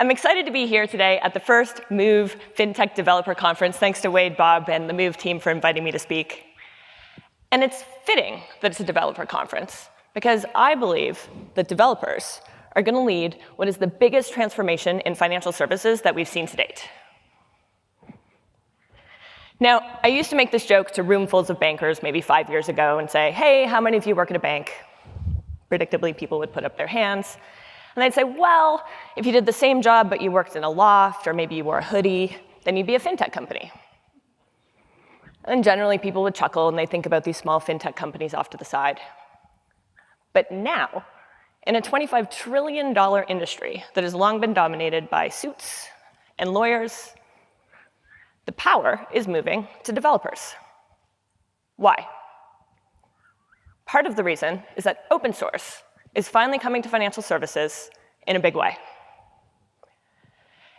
I'm excited to be here today at the first Move Fintech Developer Conference. Thanks to Wade, Bob, and the Move team for inviting me to speak. And it's fitting that it's a developer conference, because I believe that developers are going to lead what is the biggest transformation in financial services that we've seen to date. Now, I used to make this joke to roomfuls of bankers maybe 5 years ago and say, hey, how many of you work at a bank? Predictably, people would put up their hands. And they'd say, well, if you did the same job, but you worked in a loft, or maybe you wore a hoodie, then you'd be a fintech company. And generally, people would chuckle, and they'd think about these small fintech companies off to the side. But now, in a $25 trillion industry that has long been dominated by suits and lawyers, the power is moving to developers. Why? Part of the reason is that open source is finally coming to financial services in a big way.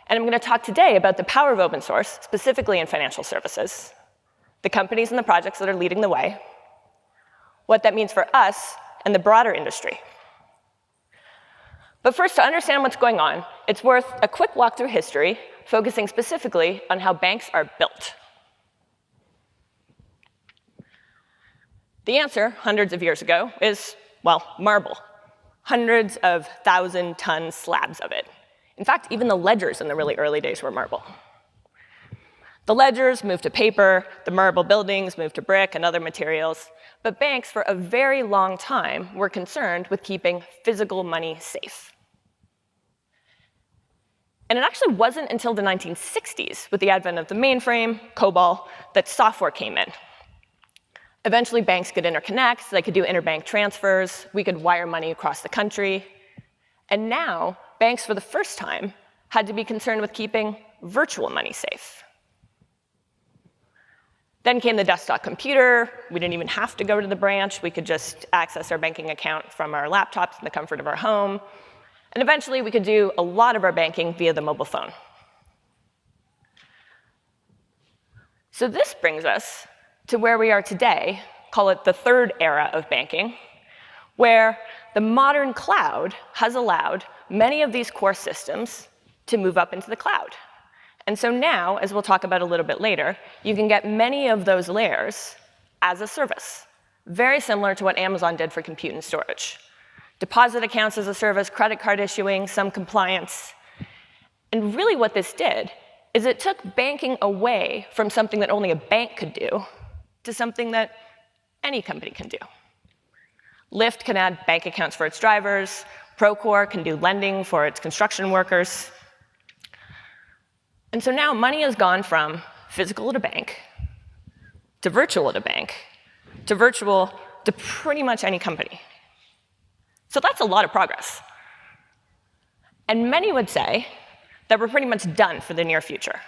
And I'm going to talk today about the power of open source, specifically in financial services, the companies and the projects that are leading the way, what that means for us and the broader industry. But first, to understand what's going on, it's worth a quick walk through history, focusing specifically on how banks are built. The answer, hundreds of years ago, is, well, marble. Hundreds of 1,000-ton slabs of it. In fact, even the ledgers in the really early days were marble. The ledgers moved to paper, the marble buildings moved to brick and other materials, but banks for a very long time were concerned with keeping physical money safe. And it actually wasn't until the 1960s, with the advent of the mainframe, COBOL, that software came in. Eventually, banks could interconnect, they could do interbank transfers, we could wire money across the country. And now, banks, for the first time, had to be concerned with keeping virtual money safe. Then came the desktop computer. We didn't even have to go to the branch. We could just access our banking account from our laptops in the comfort of our home. And eventually, we could do a lot of our banking via the mobile phone. So this brings us to where we are today, call it the third era of banking, where the modern cloud has allowed many of these core systems to move up into the cloud. And so now, as we'll talk about a little bit later, you can get many of those layers as a service, very similar to what Amazon did for compute and storage. Deposit accounts as a service, credit card issuing, some compliance. And really what this did is it took banking away from something that only a bank could do to something that any company can do. Lyft can add bank accounts for its drivers. Procore can do lending for its construction workers. And so now money has gone from physical at a bank, to virtual at a bank, to virtual to pretty much any company. So that's a lot of progress. And many would say that we're pretty much done for the near future.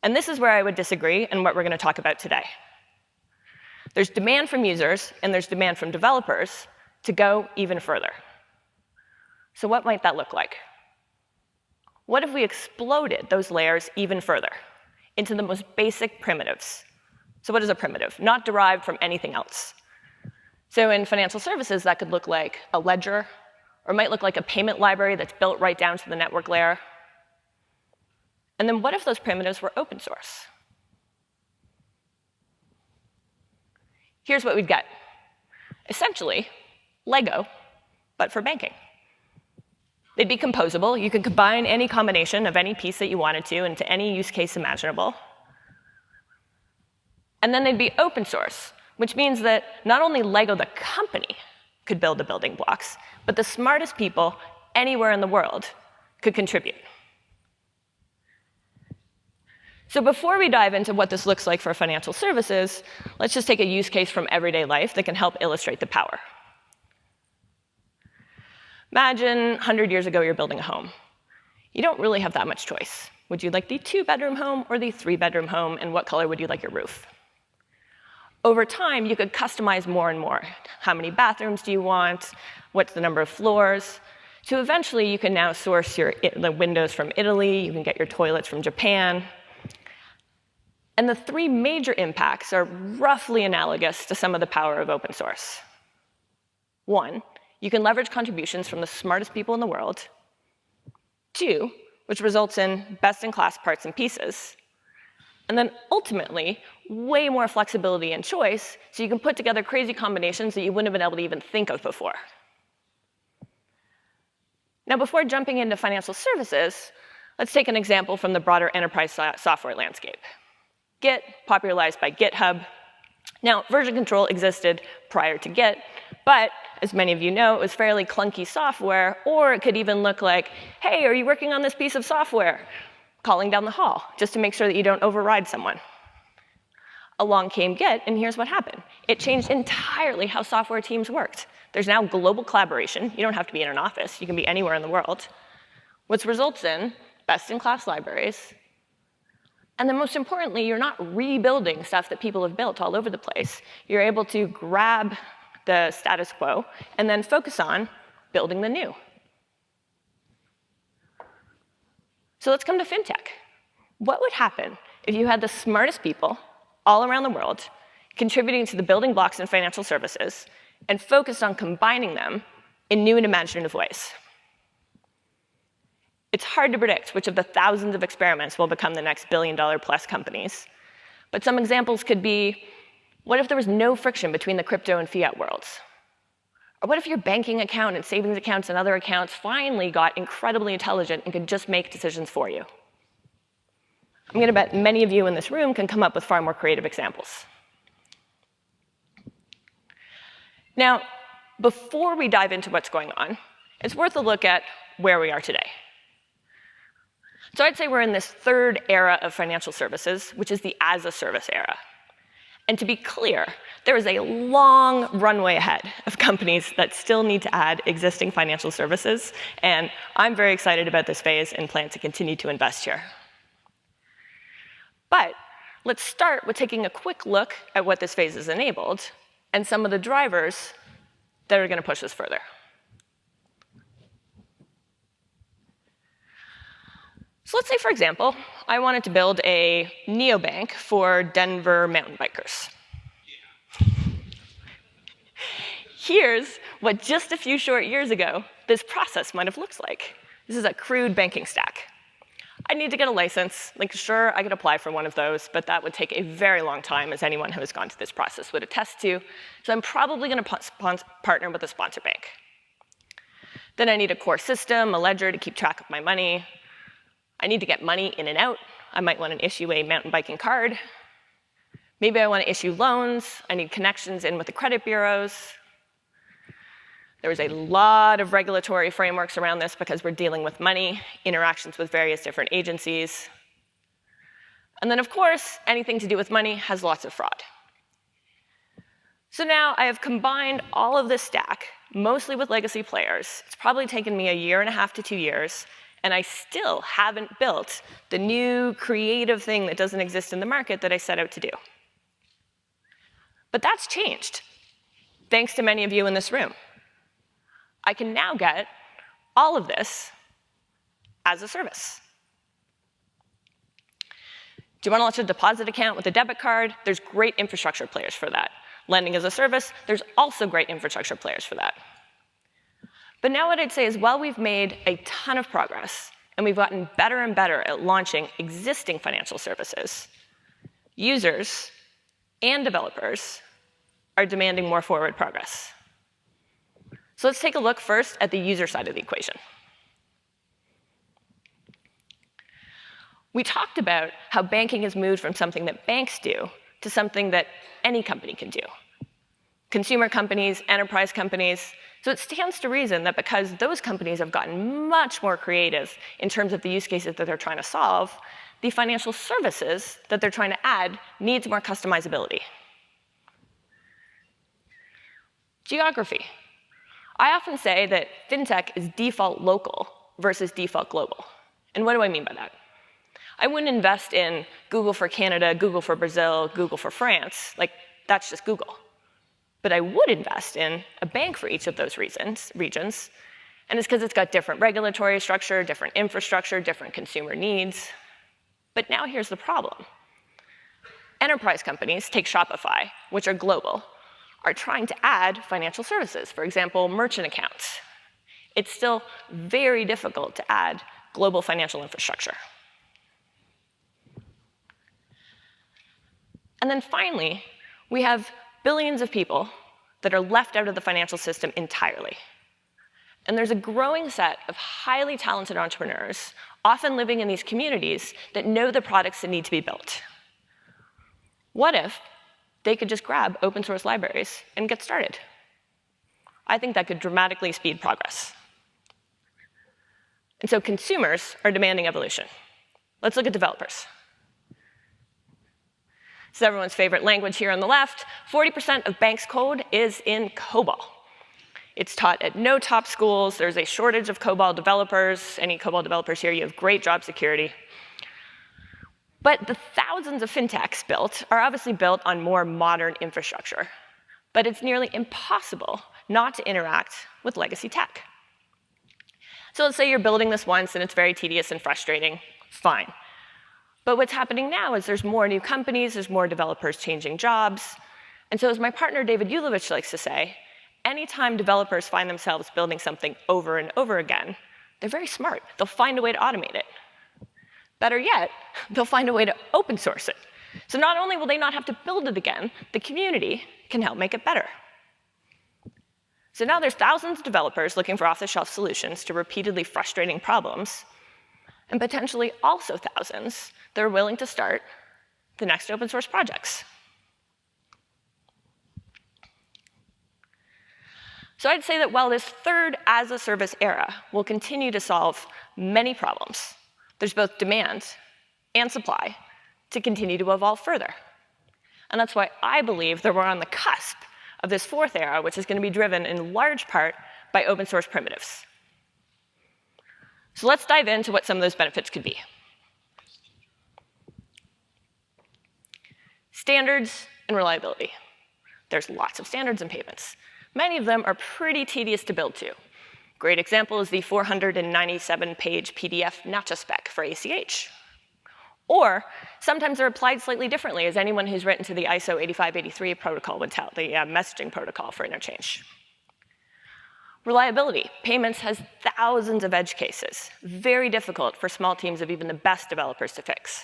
And this is where I would disagree and what we're going to talk about today. There's demand from users and there's demand from developers to go even further. So what might that look like? What if we exploded those layers even further into the most basic primitives? So what is a primitive? Not derived from anything else. So in financial services, that could look like a ledger, or it might look like a payment library that's built right down to the network layer. And then what if those primitives were open source? Here's what we'd get. Essentially, Lego, but for banking. They'd be composable. You could combine any combination of any piece that you wanted to into any use case imaginable. And then they'd be open source, which means that not only Lego the company could build the building blocks, but the smartest people anywhere in the world could contribute. So before we dive into what this looks like for financial services, let's just take a use case from everyday life that can help illustrate the power. Imagine 100 years ago you're building a home. You don't really have that much choice. Would you like the 2-bedroom home or the 3-bedroom home, and what color would you like your roof? Over time, you could customize more and more. How many bathrooms do you want? What's the number of floors? So eventually, you can now source the windows from Italy. You can get your toilets from Japan. And the 3 major impacts are roughly analogous to some of the power of open source. 1, you can leverage contributions from the smartest people in the world. 2, which results in best-in-class parts and pieces. And then ultimately, way more flexibility and choice, so you can put together crazy combinations that you wouldn't have been able to even think of before. Now, before jumping into financial services, let's take an example from the broader enterprise software landscape. Git, popularized by GitHub. Now, version control existed prior to Git, but as many of you know, it was fairly clunky software, or it could even look like, hey, are you working on this piece of software? Calling down the hall, just to make sure that you don't override someone. Along came Git, and here's what happened. It changed entirely how software teams worked. There's now global collaboration. You don't have to be in an office. You can be anywhere in the world, which results in best-in-class libraries. And then most importantly, you're not rebuilding stuff that people have built all over the place. You're able to grab the status quo and then focus on building the new. So let's come to fintech. What would happen if you had the smartest people all around the world contributing to the building blocks in financial services and focused on combining them in new and imaginative ways? It's hard to predict which of the thousands of experiments will become the next billion-dollar-plus companies. But some examples could be, what if there was no friction between the crypto and fiat worlds? Or what if your banking account and savings accounts and other accounts finally got incredibly intelligent and could just make decisions for you? I'm going to bet many of you in this room can come up with far more creative examples. Now, before we dive into what's going on, it's worth a look at where we are today. So I'd say we're in this third era of financial services, which is the as-a-service era. And to be clear, there is a long runway ahead of companies that still need to add existing financial services, and I'm very excited about this phase and plan to continue to invest here. But let's start with taking a quick look at what this phase has enabled and some of the drivers that are going to push us further. So let's say, for example, I wanted to build a neobank for Denver mountain bikers. Here's what just a few short years ago this process might have looked like. This is a crude banking stack. I need to get a license. Like, sure, I could apply for one of those, but that would take a very long time, as anyone who has gone through this process would attest to. So I'm probably going to partner with a sponsor bank. Then I need a core system, a ledger to keep track of my money. I need to get money in and out. I might want to issue a mountain biking card. Maybe I want to issue loans. I need connections in with the credit bureaus. There was a lot of regulatory frameworks around this because we're dealing with money, interactions with various different agencies. And then, of course, anything to do with money has lots of fraud. So now I have combined all of this stack, mostly with legacy players. It's probably taken me 1.5 to 2 years, and I still haven't built the new creative thing that doesn't exist in the market that I set out to do. But that's changed, thanks to many of you in this room. I can now get all of this as a service. Do you want to launch a deposit account with a debit card? There's great infrastructure players for that. Lending as a service, there's also great infrastructure players for that. But now what I'd say is, while we've made a ton of progress, and we've gotten better and better at launching existing financial services, users and developers are demanding more forward progress. So let's take a look first at the user side of the equation. We talked about how banking has moved from something that banks do to something that any company can do. Consumer companies, enterprise companies. So it stands to reason that because those companies have gotten much more creative in terms of the use cases that they're trying to solve, the financial services that they're trying to add needs more customizability. Geography. I often say that fintech is default local versus default global. And what do I mean by that? I wouldn't invest in Google for Canada, Google for Brazil, Google for France. Like, that's just Google. But I would invest in a bank for each of those regions. And it's because it's got different regulatory structure, different infrastructure, different consumer needs. But now here's the problem. Enterprise companies, take Shopify, which are global, are trying to add financial services, for example, merchant accounts. It's still very difficult to add global financial infrastructure. And then finally, we have billions of people that are left out of the financial system entirely. And there's a growing set of highly talented entrepreneurs, often living in these communities, that know the products that need to be built. What if they could just grab open source libraries and get started? I think that could dramatically speed progress. And so consumers are demanding evolution. Let's look at developers. This is everyone's favorite language here on the left. 40% of banks' code is in COBOL. It's taught at no top schools. There's a shortage of COBOL developers. Any COBOL developers here, you have great job security. But the thousands of fintechs built are obviously built on more modern infrastructure. But it's nearly impossible not to interact with legacy tech. So let's say you're building this once and it's very tedious and frustrating. Fine. But what's happening now is there's more new companies, there's more developers changing jobs. And so as my partner David Ulevich likes to say, anytime developers find themselves building something over and over again, they're very smart. They'll find a way to automate it. Better yet, they'll find a way to open source it. So not only will they not have to build it again, the community can help make it better. So now there's thousands of developers looking for off-the-shelf solutions to repeatedly frustrating problems, and potentially also thousands that are willing to start the next open source projects. So I'd say that while this third as-a-service era will continue to solve many problems, there's both demand and supply to continue to evolve further. And that's why I believe that we're on the cusp of this fourth era, which is going to be driven in large part by open source primitives. So let's dive into what some of those benefits could be. Standards and reliability. There's lots of standards in payments. Many of them are pretty tedious to build to. Great example is the 497-page PDF NACHA spec for ACH. Or sometimes they're applied slightly differently, as anyone who's written to the ISO 8583 protocol would tell, the messaging protocol for interchange. Reliability. Payments has thousands of edge cases. Very difficult for small teams of even the best developers to fix.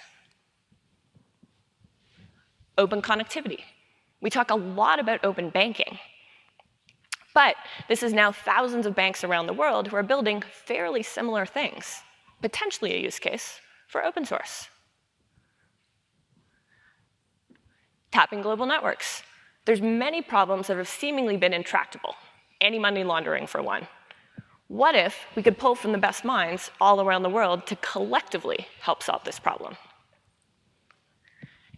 Open connectivity. We talk a lot about open banking. But this is now thousands of banks around the world who are building fairly similar things, potentially a use case for open source. Tapping global networks. There's many problems that have seemingly been intractable. Anti-money laundering, for one. What if we could pull from the best minds all around the world to collectively help solve this problem?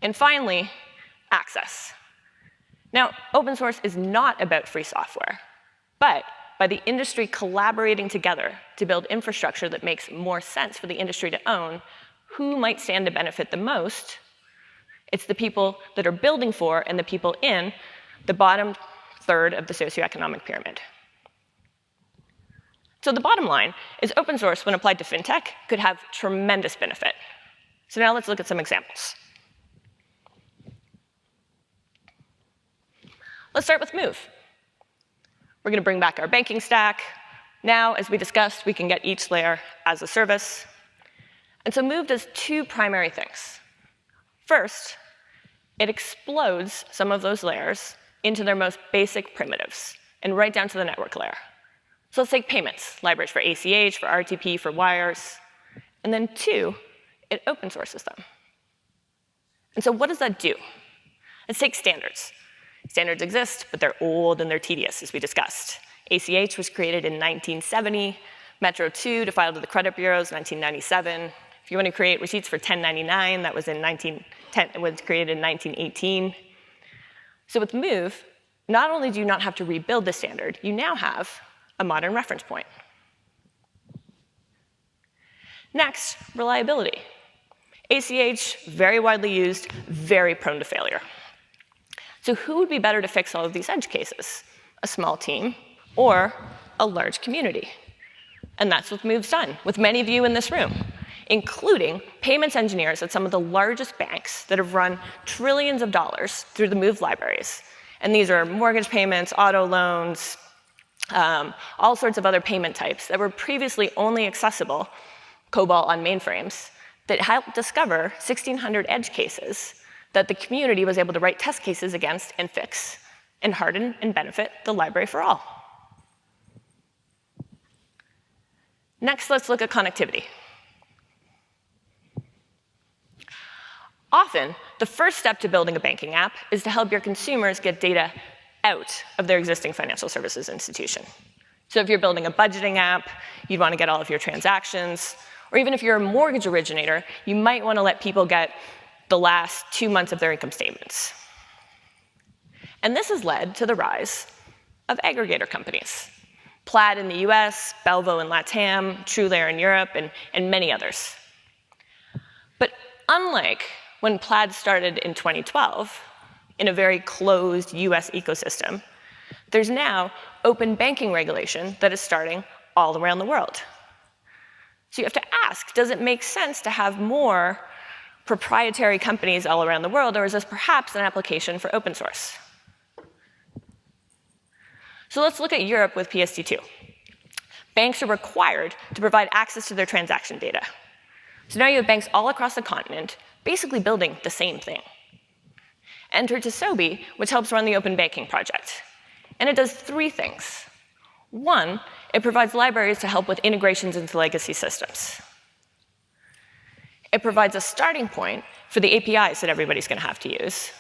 And finally, access. Now, open source is not about free software, but by the industry collaborating together to build infrastructure that makes more sense for the industry to own, who might stand to benefit the most? It's the people that are building for and the people in the bottom third of the socioeconomic pyramid. So the bottom line is open source, when applied to fintech, could have tremendous benefit. So now let's look at some examples. Let's start with Move. We're going to bring back our banking stack. Now, as we discussed, we can get each layer as a service. And so Move does two primary things. First, it explodes some of those layers into their most basic primitives, and right down to the network layer. So let's take payments, libraries for ACH, for RTP, for wires. And then two, it open sources them. And so what does that do? Let's take standards. Standards exist, but they're old and they're tedious, as we discussed. ACH was created in 1970, Metro 2 to file to the credit bureaus, 1997. If you want to create receipts for 1099, that was created in 1918. So with Move, not only do you not have to rebuild the standard, you now have a modern reference point. Next, reliability. ACH, very widely used, very prone to failure. So who would be better to fix all of these edge cases? A small team or a large community? And that's what Move's done with many of you in this room, including payments engineers at some of the largest banks that have run trillions of dollars through the Move libraries. And these are mortgage payments, auto loans, all sorts of other payment types that were previously only accessible COBOL on mainframes that helped discover 1,600 edge cases that the community was able to write test cases against and fix and harden and benefit the library for all. Next, let's look at connectivity. Often, the first step to building a banking app is to help your consumers get data out of their existing financial services institution. So if you're building a budgeting app, you'd want to get all of your transactions. Or even if you're a mortgage originator, you might want to let people get the last 2 months of their income statements. And this has led to the rise of aggregator companies. Plaid in the US, Belvo in LATAM, TrueLayer in Europe, and many others. But unlike when Plaid started in 2012, in a very closed US ecosystem, there's now open banking regulation that is starting all around the world. So you have to ask, does it make sense to have more proprietary companies all around the world, or is this perhaps an application for open source? So let's look at Europe with PSD2. Banks are required to provide access to their transaction data. So now you have banks all across the continent basically building the same thing. Enter Tosobi, which helps run the Open Banking project. And it does 3 things. 1, it provides libraries to help with integrations into legacy systems. It provides a starting point for the APIs that everybody's going to have to use.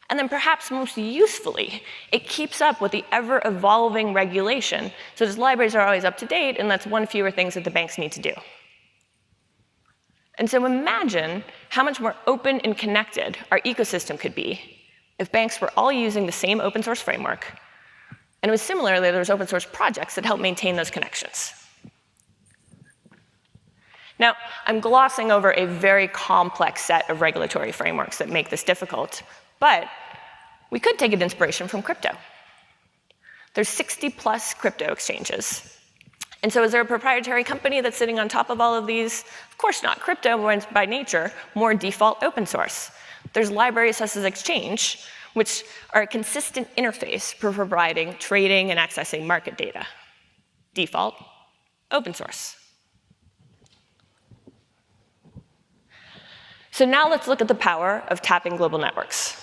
And then perhaps most usefully, it keeps up with the ever-evolving regulation, so those libraries are always up to date, and that's one fewer things that the banks need to do. And so imagine how much more open and connected our ecosystem could be if banks were all using the same open source framework, and it was similarly, there was open source projects that helped maintain those connections. Now, I'm glossing over a very complex set of regulatory frameworks that make this difficult, but we could take an inspiration from crypto. There's 60+ crypto exchanges. And so is there a proprietary company that's sitting on top of all of these? Of course not. Crypto is by nature more default open source. There's libraries such as Exchange, which are a consistent interface for providing trading and accessing market data. Default, open source. So now let's look at the power of tapping global networks.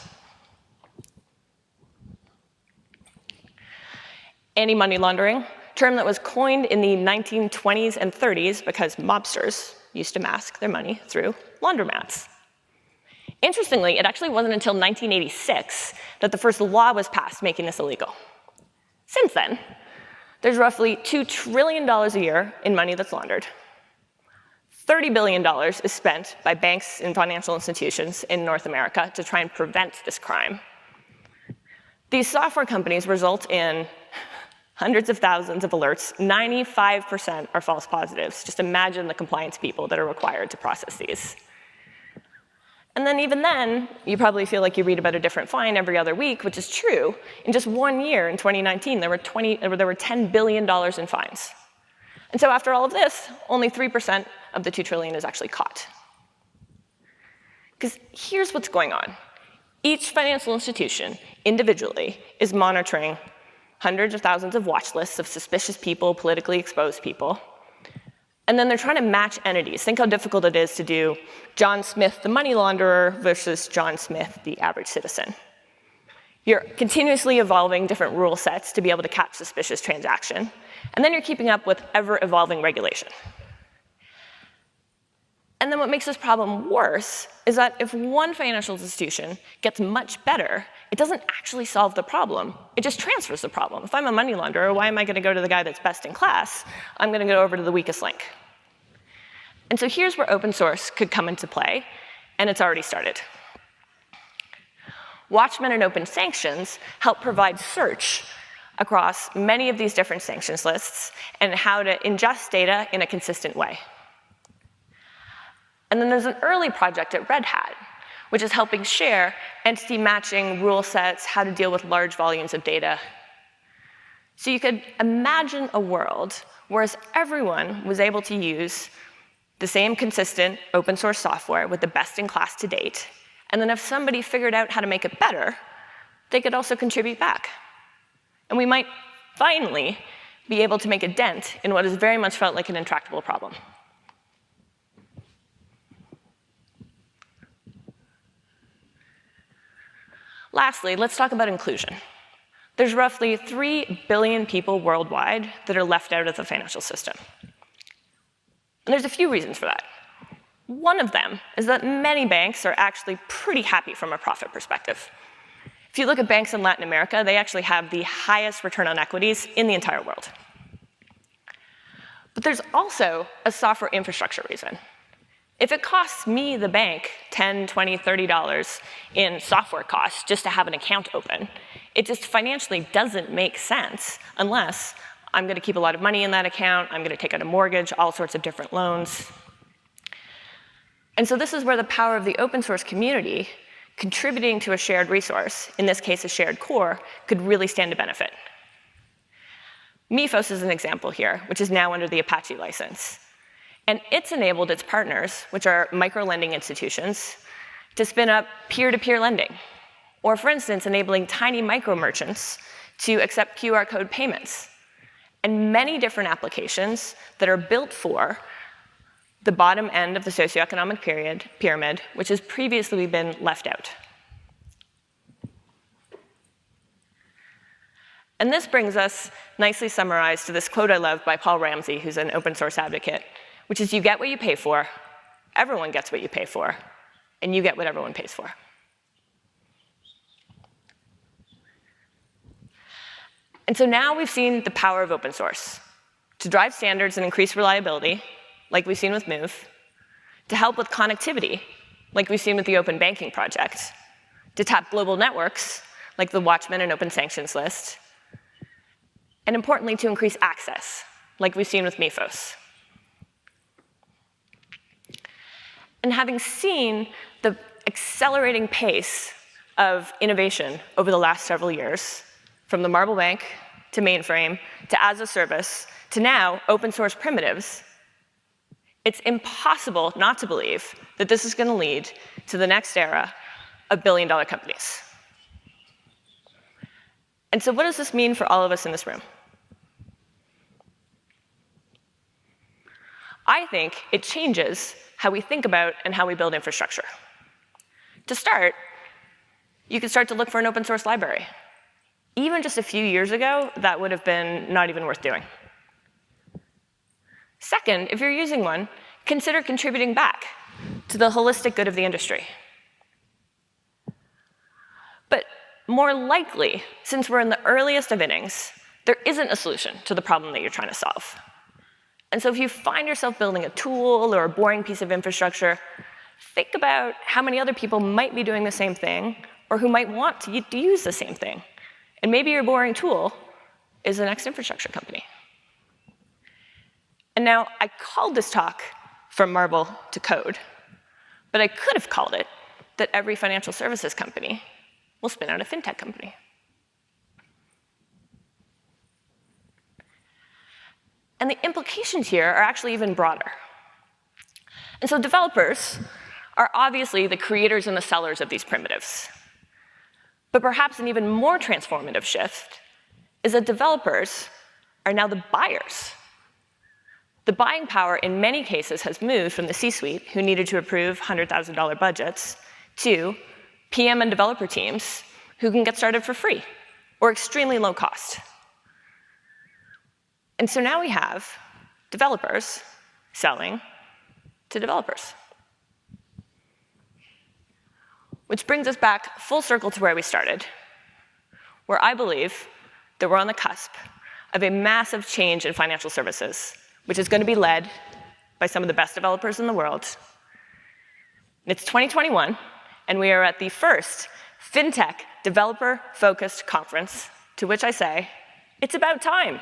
Anti-money laundering, term that was coined in the 1920s and 30s because mobsters used to mask their money through laundromats. Interestingly, it actually wasn't until 1986 that the first law was passed making this illegal. Since then, there's roughly $2 trillion a year in money that's laundered. $30 billion is spent by banks and financial institutions in North America to try and prevent this crime. These software companies result in hundreds of thousands of alerts. 95% are false positives. Just imagine the compliance people that are required to process these. And then even then, you probably feel like you read about a different fine every other week, which is true. In just 1 year, in 2019, there were $10 billion in fines. And so after all of this, only 3% of the $2 trillion is actually caught. Because here's what's going on. Each financial institution, individually, is monitoring hundreds of thousands of watch lists of suspicious people, politically exposed people. And then they're trying to match entities. Think how difficult it is to do John Smith, the money launderer, versus John Smith, the average citizen. You're continuously evolving different rule sets to be able to catch suspicious transaction. And then you're keeping up with ever-evolving regulation. And then what makes this problem worse is that if one financial institution gets much better, it doesn't actually solve the problem. It just transfers the problem. If I'm a money launderer, why am I going to go to the guy that's best in class? I'm going to go over to the weakest link. And so here's where open source could come into play, and it's already started. Watchmen and open sanctions help provide search across many of these different sanctions lists and how to ingest data in a consistent way. And then there's an early project at Red Hat, which is helping share entity matching rule sets, how to deal with large volumes of data. So you could imagine a world where everyone was able to use the same consistent open source software with the best in class to date. And then if somebody figured out how to make it better, they could also contribute back. And we might finally be able to make a dent in what has very much felt like an intractable problem. Lastly, let's talk about inclusion. There's roughly 3 billion people worldwide that are left out of the financial system. And there's a few reasons for that. One of them is that many banks are actually pretty happy from a profit perspective. If you look at banks in Latin America, they actually have the highest return on equities in the entire world. But there's also a software infrastructure reason. If it costs me, the bank, $10, $20, $30 in software costs just to have an account open, it just financially doesn't make sense unless I'm going to keep a lot of money in that account, I'm going to take out a mortgage, all sorts of different loans. And so this is where the power of the open source community contributing to a shared resource, in this case a shared core, could really stand to benefit. Mifos is an example here, which is now under the Apache license. And it's enabled its partners, which are micro-lending institutions, to spin up peer-to-peer lending. Or, for instance, enabling tiny micro-merchants to accept QR code payments. And many different applications that are built for the bottom end of the socioeconomic pyramid, which has previously been left out. And this brings us, nicely summarized, to this quote I love by Paul Ramsey, who's an open source advocate, which is, you get what you pay for, everyone gets what you pay for, and you get what everyone pays for. And so now we've seen the power of open source to drive standards and increase reliability, like we've seen with Move, to help with connectivity, like we've seen with the Open Banking Project, to tap global networks, like the Watchmen and Open Sanctions List, and importantly, to increase access, like we've seen with Mifos. And having seen the accelerating pace of innovation over the last several years, from the Marble Bank to mainframe to as a service to now open source primitives, it's impossible not to believe that this is going to lead to the next era of billion-dollar companies. And so what does this mean for all of us in this room? I think it changes how we think about and how we build infrastructure. To start, you can start to look for an open source library. Even just a few years ago, that would have been not even worth doing. Second, if you're using one, consider contributing back to the holistic good of the industry. But more likely, since we're in the earliest of innings, there isn't a solution to the problem that you're trying to solve. And so if you find yourself building a tool or a boring piece of infrastructure, think about how many other people might be doing the same thing or who might want to use the same thing. And maybe your boring tool is the next infrastructure company. And now, I called this talk From Marble to Code, but I could have called it that every financial services company will spin out a fintech company. And the implications here are actually even broader. And so developers are obviously the creators and the sellers of these primitives. But perhaps an even more transformative shift is that developers are now the buyers. The buying power in many cases has moved from the C-suite, who needed to approve $100,000 budgets, to PM and developer teams who can get started for free or extremely low cost. And so now we have developers selling to developers. Which brings us back full circle to where we started, where I believe that we're on the cusp of a massive change in financial services, which is going to be led by some of the best developers in the world. It's 2021, and we are at the first Fintech developer-focused conference, to which I say, it's about time.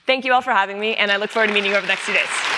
Thank you all for having me, and I look forward to meeting you over the next 2 days.